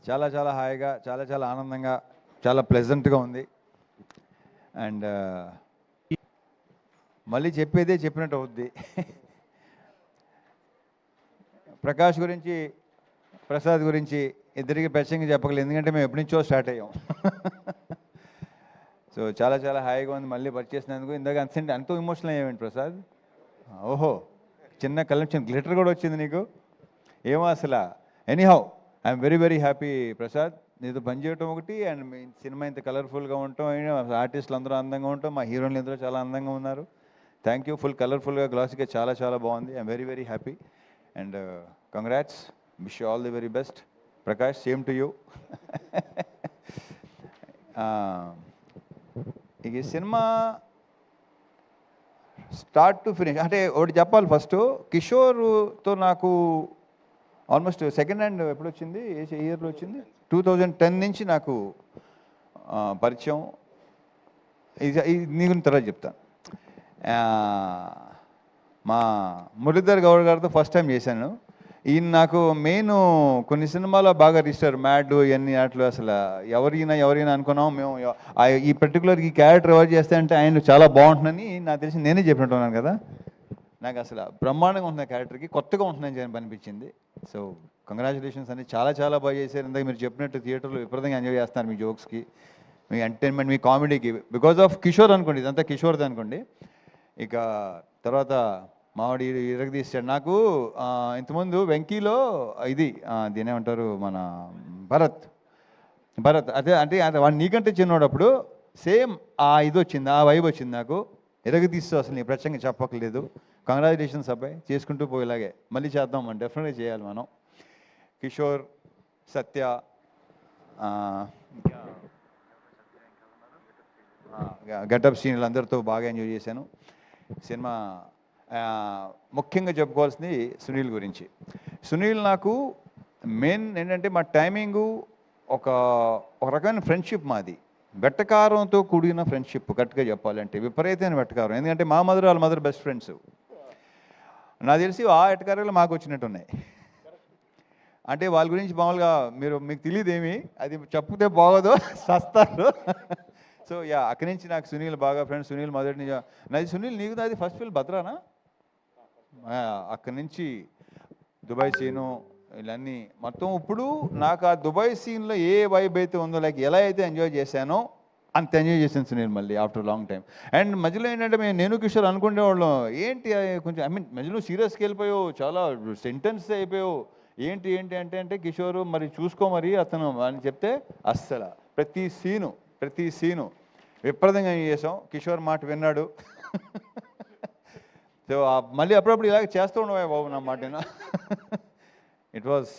చాలా చాలా హాయిగా, చాలా చాలా ఆనందంగా, చాలా ప్లెజెంట్గా ఉంది. అండ్ మళ్ళీ చెప్పేదే చెప్పినట్టు అవుద్ది. ప్రకాష్ గురించి, ప్రసాద్ గురించి ఇద్దరికి ప్రత్యేకంగా చెప్పగలేదు, ఎందుకంటే మేము ఎప్పటి నుంచో స్టార్ట్ అయ్యాం. సో చాలా చాలా హాయిగా ఉంది మళ్ళీ పరిచేసినందుకు. ఇందాక అంత ఎమోషనల్ అయ్యావేంటి ప్రసాద్? ఓహో, చిన్న కళ్ళ చిన్న గ్లిటర్ కూడా వచ్చింది నీకు, ఏమో అసలు. Anyhow, I'm very very happy Prasad, నీతో పనిచేయటం ఒకటి, అండ్ మీ సినిమా ఇంత కలర్ఫుల్గా ఉండటం, ఆర్టిస్టులు అందరూ అందంగా ఉంటాం, మా హీరోయిన్లు అందరూ చాలా అందంగా ఉన్నారు. Thank you. ఫుల్ కలర్ఫుల్గా, గ్లాసీగా చాలా చాలా బాగుంది. I'm very very happy and congrats. Wish you all the very best. Prakash, same to you. ఇక ఈ సినిమా స్టార్ట్ టు ఫినిష్ అంటే ఒకటి చెప్పాలి. ఫస్ట్ కిషోర్తో నాకు ఆల్మోస్ట్ సెకండ్ హ్యాండ్ ఎప్పుడు వచ్చింది, ఏ ఇయర్లో వచ్చింది, 2010 నుంచి నాకు పరిచయం. ఇది నీ గురించి తర్వాత చెప్తాను. మా మురళీధర్ గౌడ్ గారితో ఫస్ట్ టైం చేశాను. ఈయన నాకు మెయిన్ కొన్ని సినిమాలో బాగా రిజిస్టర్, మ్యాడ్ ఇవన్నీ అట్లు అసలు ఎవరైనా అనుకున్నాం మేము. ఈ పర్టికులర్ ఈ క్యారెక్టర్ ఎవరు చేస్తే అంటే ఆయన చాలా బాగుంటుందని నాకు తెలిసి నేనే చెప్పినట్టున్నాను కదా. నాకు అసలు బ్రహ్మాండంగా ఉంటుంది క్యారెక్టర్కి, కొత్తగా ఉంటుందని చెప్పి అనిపించింది. సో కంగ్రాచులేషన్స్ అని, చాలా చాలా బాగా చేశారు. ఇందాక మీరు చెప్పినట్టు థియేటర్లో విపరీతంగా ఎంజాయ్ చేస్తున్నారు మీ జోక్స్కి, మీ ఎంటర్టైన్మెంట్, మీ కామెడీకి, బికాజ్ ఆఫ్ కిషోర్ అనుకోండి, ఇదంతా కిషోర్ది అనుకోండి. ఇక తర్వాత మావాడి ఇరగదీశాడు. నాకు ఇంతకుముందు వెంకీలో ఇది దీని ఏమంటారు, మన భరత్ అదే అంటే వాడు నీకంటే చిన్నవాడు. అప్పుడు సేమ్ ఇది వచ్చింది, ఆ వైబ్ వచ్చింది నాకు. ఇరగదీస్తూ అసలు నీ ప్రత్యేకంగా చెప్పక్కర్లేదు. కంగ్రాచులేషన్స్ అబ్బాయి, చేసుకుంటూ పోయేలాగే మళ్ళీ చేద్దాం, మనం డెఫినెట్గా చేయాలి మనం. కిషోర్, సత్య, గెటప్ సీన్లు అందరితో బాగా ఎంజాయ్ చేశాను. సినిమా ముఖ్యంగా చెప్పుకోవాల్సింది సునీల్ గురించి. సునీల్ నాకు మెయిన్ ఏంటంటే మా టైమింగు ఒక రకమైన ఫ్రెండ్షిప్ మాది, వెట్టకారంతో కూడిన ఫ్రెండ్షిప్. కరెక్ట్గా చెప్పాలంటే విపరీతమైన వెట్టకారం. ఎందుకంటే మా మదర్ వాళ్ళ మదర్ బెస్ట్ ఫ్రెండ్స్. నాకు తెలిసి ఆ ఎట్టకారాలు మాకు వచ్చినట్టు ఉన్నాయి. అంటే వాళ్ళ గురించి మామూలుగా మీకు తెలియదేమి, అది చెప్తే బాగోదు, సస్తారు. సో అక్కడి నుంచి నాకు సునీల్ బాగా ఫ్రెండ్స్. సునీల్ మొదటి నుంచి నాది సునీల్, నీకు నాది ఫస్ట్ ఫిల్మ్ భద్రానా. అక్కడి నుంచి దుబాయ్ సీను ఇవన్నీ మొత్తం. ఇప్పుడు నాకు ఆ దుబాయ్ సీన్లో ఏ వైబ్ అయితే ఉందో, లైక్ ఎలా అయితే ఎంజాయ్ చేశానో అంత ఎంజాయ్ చేశాను సునీల్ మళ్ళీ ఆఫ్టర్ లాంగ్ టైం. అండ్ మధ్యలో ఏంటంటే నేను కిషోర్ అనుకునేవాళ్ళం, ఏంటి కొంచెం మధ్యలో సీరియస్కి వెళ్ళిపోయావు, చాలా సెంటెన్స్ అయిపోయావు, ఏంటి అంటే కిషోర్ మరి చూసుకో మరి అతను అని చెప్తే అస్సలు ప్రతి సీను విపరీతంగా చేసాం. కిషోర్ మాట విన్నాడు. సో మళ్ళీ అప్పుడప్పుడు ఇలాగ చేస్తూ ఉండవా బాబు నా మాట. It was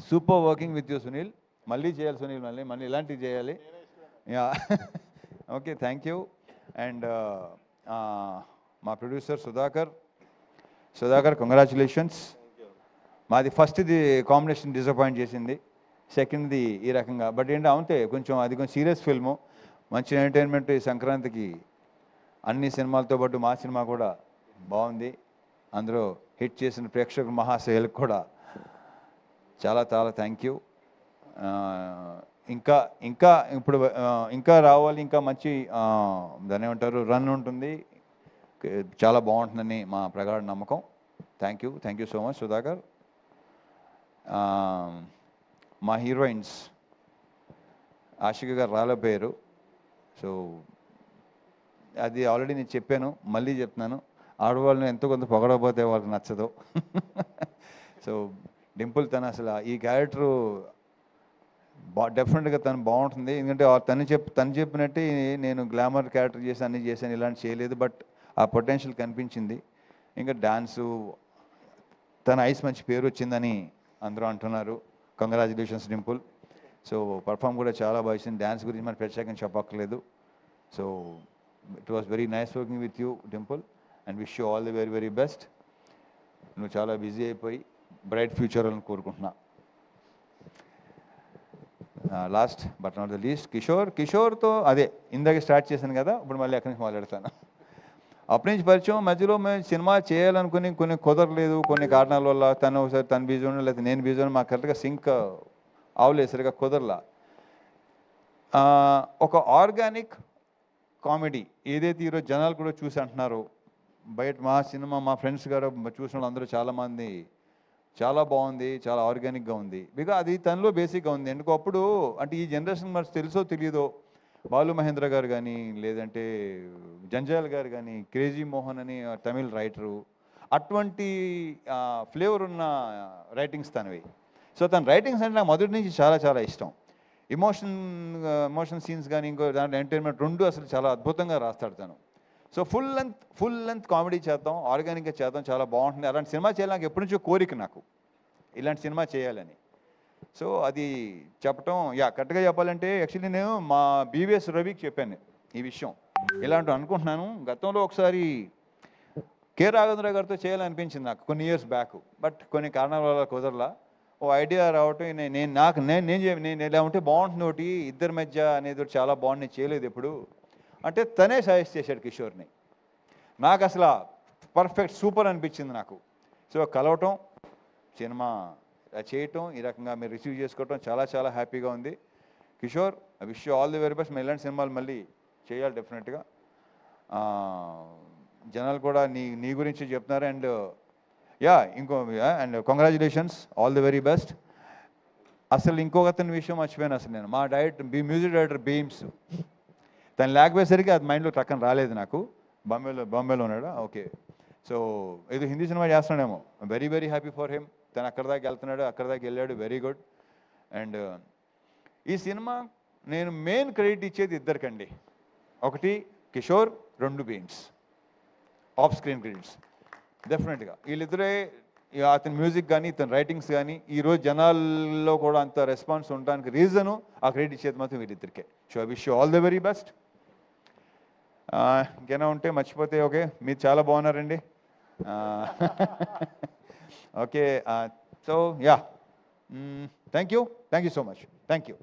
super working with you Sunil. మళ్ళీ చేయాలి సునీల్, మళ్ళీ ఇలాంటివి చేయాలి. Yeah, okay, thank you. And మా ప్రొడ్యూసర్ సుధాకర్ కంగ్రాచులేషన్స్. మాది ఫస్ట్ది కాంబినేషన్ డిసప్పాయింట్ చేసింది, సెకండ్ది ఈ రకంగా. బట్ అవుతే అది కొంచెం సీరియస్ ఫిల్ము, మంచి ఎంటర్టైన్మెంట్. ఈ సంక్రాంతికి అన్ని సినిమాలతో పాటు మా సినిమా కూడా బాగుంది. అందులో హిట్ చేసిన ప్రేక్షకుల మహాశయులకు కూడా చాలా చాలా థ్యాంక్ యూ. ఇంకా రావాలి, ఇంకా మంచి దాని ఏమంటారు రన్ ఉంటుంది, చాలా బాగుంటుందని మా ప్రగాఢ నమ్మకం. Thank you so much Sudhakar. మా హీరోయిన్స్ ఆషిక గారు రాలేపోయారు. సో అది ఆల్రెడీ నేను చెప్పాను, మళ్ళీ చెప్తున్నాను. ఆడవాళ్ళని ఎంతో కొంత పొగడకపోతే వాళ్ళకి నచ్చదు. సో డింపుల్ తను అసలు ఈ క్యారెక్టరు డెఫినెట్గా తను బాగుంటుంది. ఎందుకంటే తను చెప్పినట్టే నేను గ్లామర్ క్యారెక్టర్ చేసి అన్నీ చేశాను, ఇలాంటి చేయలేదు. బట్ ఆ పొటెన్షియల్ కనిపించింది. ఇంకా డాన్సు, తన ఐస్ మంచి పేరు వచ్చిందని అందరూ అంటున్నారు. కంగ్రాచులేషన్స్ డింపుల్. సో పర్ఫామ్ కూడా చాలా బాగా ఇచ్చింది. డ్యాన్స్ గురించి మనం ప్రత్యేకంగా చెప్పక్కర్లేదు. So it was very nice working with you Dimple and wish you all the very very best. నువ్వు చాలా బిజీ అయిపోయి బ్రైట్ ఫ్యూచర్ అని కోరుకుంటున్నా. Last but not the least కిషోర్తో అదే ఇందాక స్టార్ట్ చేశాను కదా, ఇప్పుడు మళ్ళీ అక్కడి నుంచి మాట్లాడతాను. అప్పటి నుంచి పరిచయం. మధ్యలో మేము సినిమా చేయాలనుకుని కొన్ని కుదరలేదు, కొన్ని కారణాల వల్ల. తను ఒకసారి తను బిజీ ఉండడం, లేకపోతే నేను బిజీ ఉండడం, మాకు కరెక్ట్గా సింక్ ఆవులే సరిగా కుదరలా. ఒక ఆర్గానిక్ కామెడీ ఏదైతే ఈరోజు జనాలు కూడా చూసి అంటున్నారో, బయట మా సినిమా మా ఫ్రెండ్స్ గారు చూసిన వాళ్ళందరూ చాలామంది చాలా బాగుంది, చాలా ఆర్గానిక్గా ఉంది. బికాజ్ అది తనలో బేసిక్గా ఉంది. ఎందుకు అప్పుడు అంటే ఈ జనరేషన్ మరి తెలుసో తెలియదో, బాలు మహేంద్ర గారు కానీ, లేదంటే జంజాల్ గారు కానీ, క్రేజీ మోహన్ అని తమిళ్ రైటరు, అటువంటి ఫ్లేవర్ ఉన్న రైటింగ్స్ తనవి. సో తన రైటింగ్స్ అంటే నాకు మొదటి నుంచి చాలా చాలా ఇష్టం. ఎమోషన్ సీన్స్ కానీ ఇంకో దాంట్లో ఎంటర్టైన్మెంట్ రెండు అసలు చాలా అద్భుతంగా రాస్తాడు తను. సో ఫుల్ లెంత్ కామెడీ చేద్దాం, ఆర్గానిక్గా చేద్దాం, చాలా బాగుంటుంది. అలాంటి సినిమా చేయాలి నాకు ఎప్పటి నుంచో కోరిక నాకు, ఇలాంటి సినిమా చేయాలని. సో అది చెప్పటం కరెక్ట్గా చెప్పాలంటే యాక్చువల్లీ నేను మా బీవీఎస్ రవికి చెప్పాను ఈ విషయం. ఇలాంటి అనుకుంటున్నాను, గతంలో ఒకసారి కె రాఘవేంద్ర గారితో చేయాలనిపించింది నాకు కొన్ని ఇయర్స్ బ్యాక్, బట్ కొన్ని కారణాల వల్ల కుదరలా. ఓ ఐడియా రావటం నేను ఇలా ఉంటే బాగుంటుంది ఒకటి ఇద్దరి మధ్య అనేది చాలా బాగుంది, నేను చేయలేదు ఎప్పుడు అంటే తనే సజెస్ట్ చేశాడు కిషోర్ని. నాకు అసలు పర్ఫెక్ట్ సూపర్ అనిపించింది నాకు. సో కలవటం, సినిమా చేయటం, ఈ రకంగా మీరు రిసీవ్ చేసుకోవటం చాలా చాలా హ్యాపీగా ఉంది. Kishore, I wish you all the very best. ఇలాంటి సినిమాలు మళ్ళీ చేయాలి డెఫినెట్గా. జనాలు కూడా నీ గురించి చెప్తున్నారు. And and congratulations, all the very best. అసలు ఇంకొకతని విషయం మర్చిపోయాను అసలు నేను. మా మ్యూజిక్ డైరెక్టర్ బీమ్స్, తను లేకపోయేసరికి అది మైండ్లో టక్కన రాలేదు నాకు. బాంబేలో ఉన్నాడు. ఓకే, సో ఏదో హిందీ సినిమా చేస్తున్నాడేమో. Very very happy for him. తను అక్కడ దాకా వెళ్తున్నాడు, అక్కడ దాకా వెళ్ళాడు, వెరీ గుడ్. అండ్ ఈ సినిమా నేను మెయిన్ క్రెడిట్ ఇచ్చేది ఇద్దరికండి. ఒకటి కిషోర్, రెండు బీమ్స్. ఆఫ్ స్క్రీన్ క్రెడిట్స్ డెఫినెట్గా వీళ్ళిద్దరే. అతని మ్యూజిక్ కానీ ఇతని రైటింగ్స్ కానీ ఈరోజు జనాల్లో కూడా అంత రెస్పాన్స్ ఉండడానికి రీజను ఆ క్రెడిట్ ఇచ్చేది మాత్రం వీళ్ళిద్దరికే. So I wish you all the very best. ఇంకేనా ఉంటే మర్చిపోతే ఓకే, మీరు చాలా బాగున్నారండి. Okay, so thank you so much. Thank you.